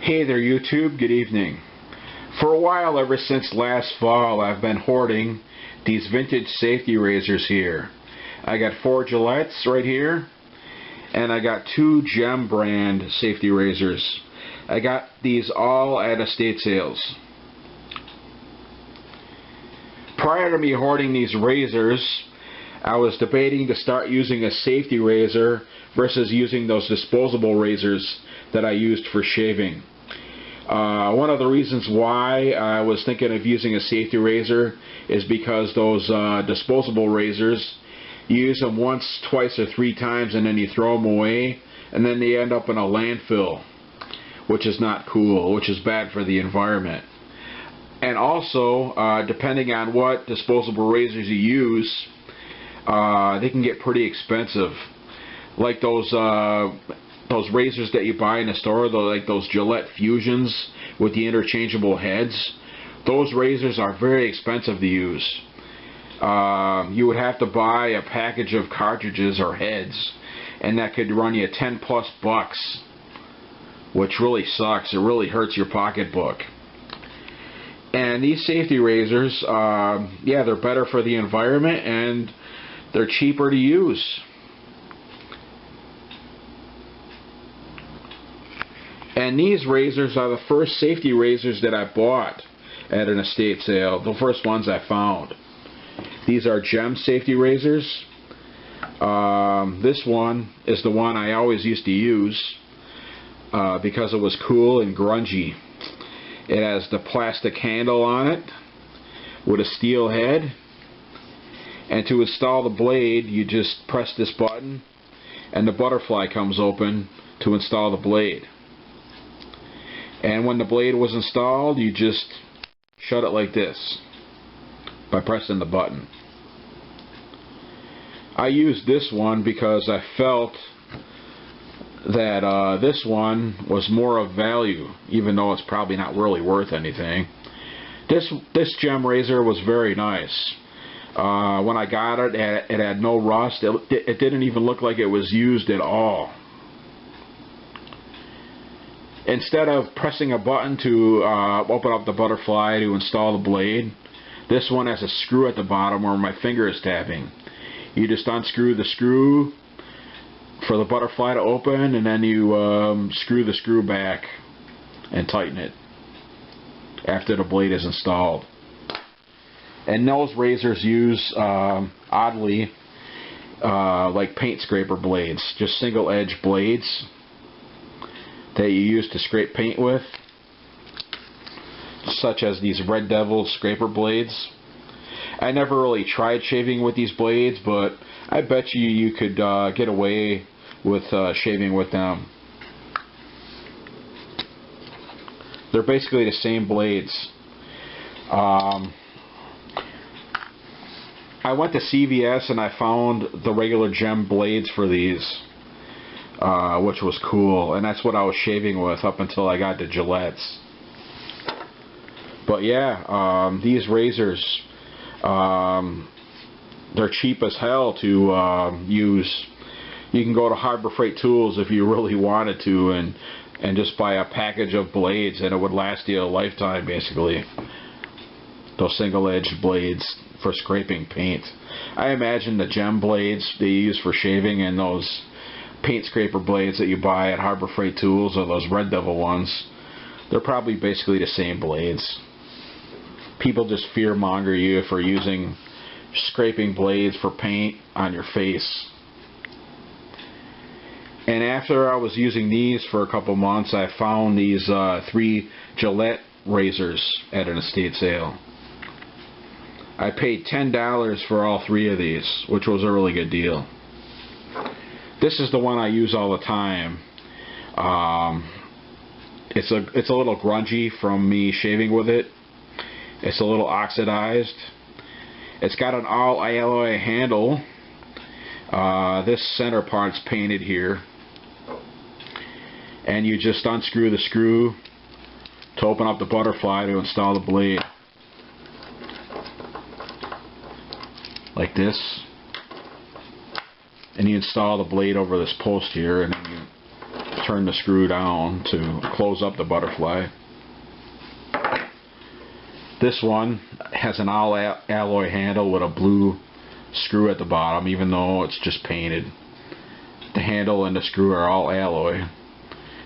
Hey there YouTube, good evening. For a while, ever since last fall, I've been hoarding these vintage safety razors here. I got 4 Gillettes right here, and I got 2 Gem brand safety razors. I got these all at estate sales. Prior to me hoarding these razors, I was debating to start using a safety razor versus using those disposable razors that I used for shaving. One of the reasons why I was thinking of using a safety razor is because those disposable razors, you use them once, twice, or 3 times and then you throw them away, and then they end up in a landfill, which is not cool, which is bad for the environment. And also, depending on what disposable razors you use, they can get pretty expensive. Like those razors that you buy in the store, like those Gillette Fusions with the interchangeable heads. Those razors are very expensive to use. You would have to buy a package of cartridges or heads, and that could run you 10+ bucks, which really sucks. It really hurts your pocketbook. And these safety razors, yeah, they're better for the environment and they're cheaper to use. And these razors are the first safety razors that I bought at an estate sale, the first ones I found. These are Gem safety razors. This one is the one I always used to use because it was cool and grungy. It has the plastic handle on it with a steel head, and to install the blade you just press this button and the butterfly comes open to install the blade. And when the blade was installed, you just shut it like this by pressing the button. I used this one because I felt that this one was more of value, even though it's probably not really worth anything. This Gem razor was very nice. When I got it, it had no rust. It didn't even look like it was used at all. Instead of pressing a button to open up the butterfly to install the blade, this one has a screw at the bottom where my finger is tapping. You just unscrew the screw for the butterfly to open, and then you screw the screw back and tighten it after the blade is installed. And those razors use, oddly, like paint scraper blades, just single edge blades that you use to scrape paint with, such as these Red Devil scraper blades. I never really tried shaving with these blades, but I bet you could get away with shaving with them. They're basically the same blades. I went to CVS and I found the regular Gem blades for these, which was cool, and that's what I was shaving with up until I got the Gillettes. But yeah, these razors, they're cheap as hell to use. You can go to Harbor Freight Tools if you really wanted to and just buy a package of blades, and it would last you a lifetime basically. Those single-edged blades for scraping paint. I imagine the Gem blades they use for shaving and those paint scraper blades that you buy at Harbor Freight Tools, or those Red Devil ones, they're probably basically the same blades. People just fear-monger you for using scraping blades for paint on your face. And after I was using these for a couple months, I found these 3 Gillette razors at an estate sale. I paid $10 for all 3 of these, which was a really good deal. This is the one I use all the time. It's a little grungy from me shaving with it. It's a little oxidized. It's got an all alloy handle. This center part's painted here. And you just unscrew the screw to open up the butterfly to install the blade. Like this. And you install the blade over this post here, and then you turn the screw down to close up the butterfly. This one has an all alloy handle with a blue screw at the bottom, even though it's just painted. The handle and the screw are all alloy.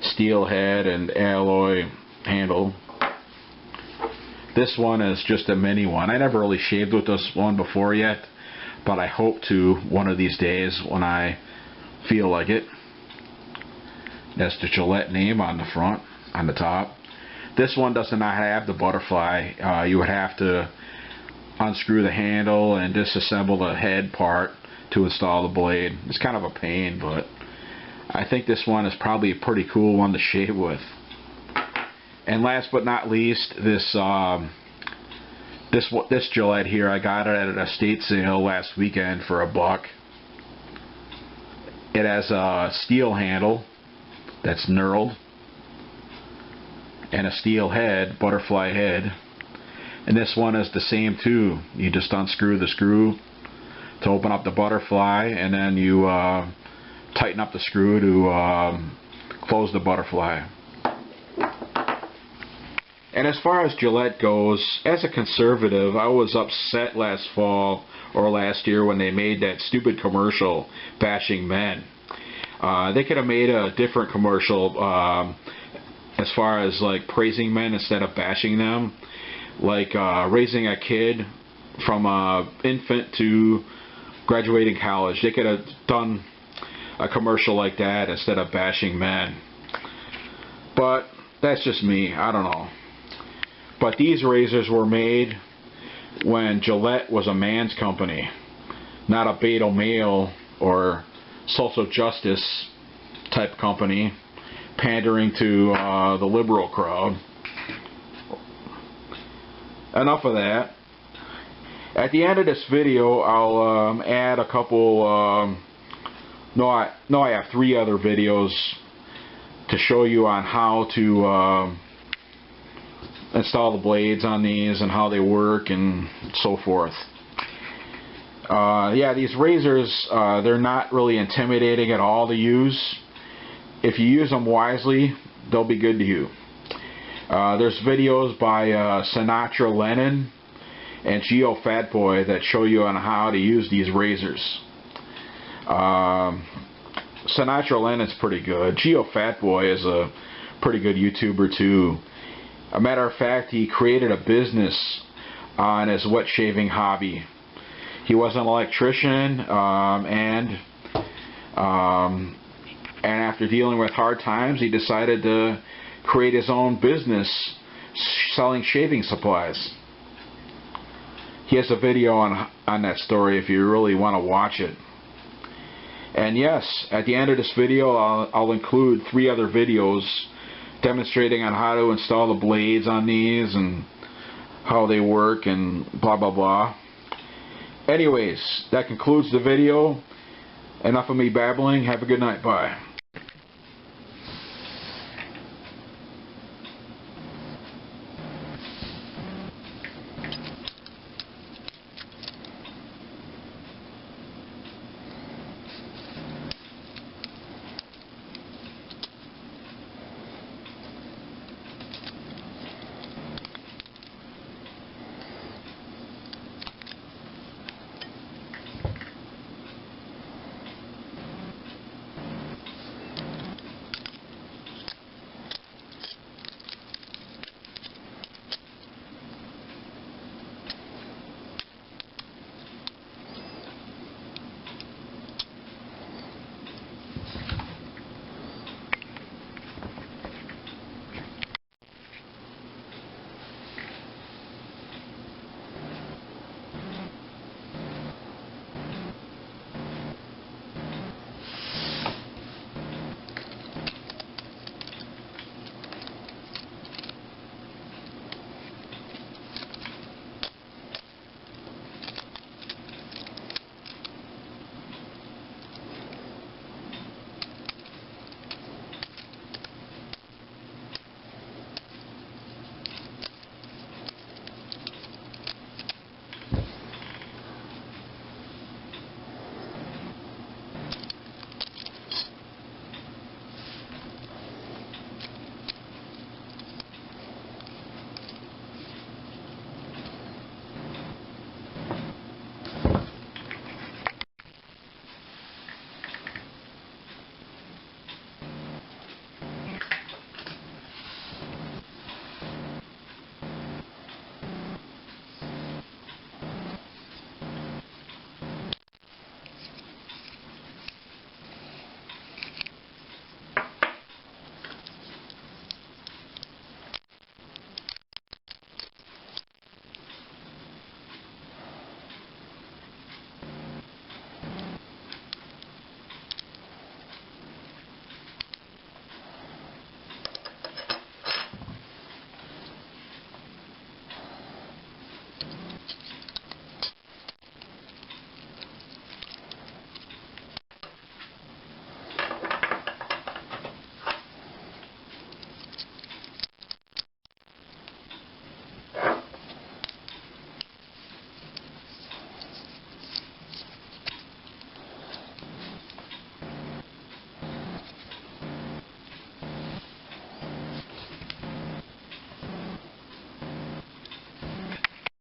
Steel head and alloy handle. This one is just a mini one. I never really shaved with this one before yet, but I hope to one of these days when I feel like it. That's the Gillette name on the front, on the top. This one does not have the butterfly. You would have to unscrew the handle and disassemble the head part to install the blade. It's kind of a pain, but I think this one is probably a pretty cool one to shave with. And last but not least, this Gillette here, I got it at an estate sale last weekend for $1. It has a steel handle that's knurled and a steel head, butterfly head, and this one is the same too. You just unscrew the screw to open up the butterfly, and then you tighten up the screw to close the butterfly. And as far as Gillette goes, as a conservative, I was upset last fall or last year when they made that stupid commercial bashing men. They could have made a different commercial as far as like praising men instead of bashing them, like raising a kid from infant to graduating college. They could have done a commercial like that instead of bashing men. But that's just me. I don't know. But these razors were made when Gillette was a man's company, not a beta male or social justice type company pandering to the liberal crowd. Enough of that. At the end of this video, I'll add a couple. I have 3 other videos to show you on how to install the blades on these and how they work and so forth. Yeah, these razors, they're not really intimidating at all to use. If you use them wisely, they'll be good to you. There's videos by Sinatra Lennon and Geo Fatboy that show you on how to use these razors. Sinatra Lennon's pretty good. Geo Fatboy is a pretty good YouTuber too. A matter of fact, he created a business on his wet shaving hobby. He was an electrician, and after dealing with hard times, he decided to create his own business selling shaving supplies. He has a video on that story if you really want to watch it. And yes, at the end of this video, I'll include 3 other videos demonstrating on how to install the blades on these and how they work and blah blah blah. Anyways, that concludes the video. Enough of me babbling. Have a good night. Bye.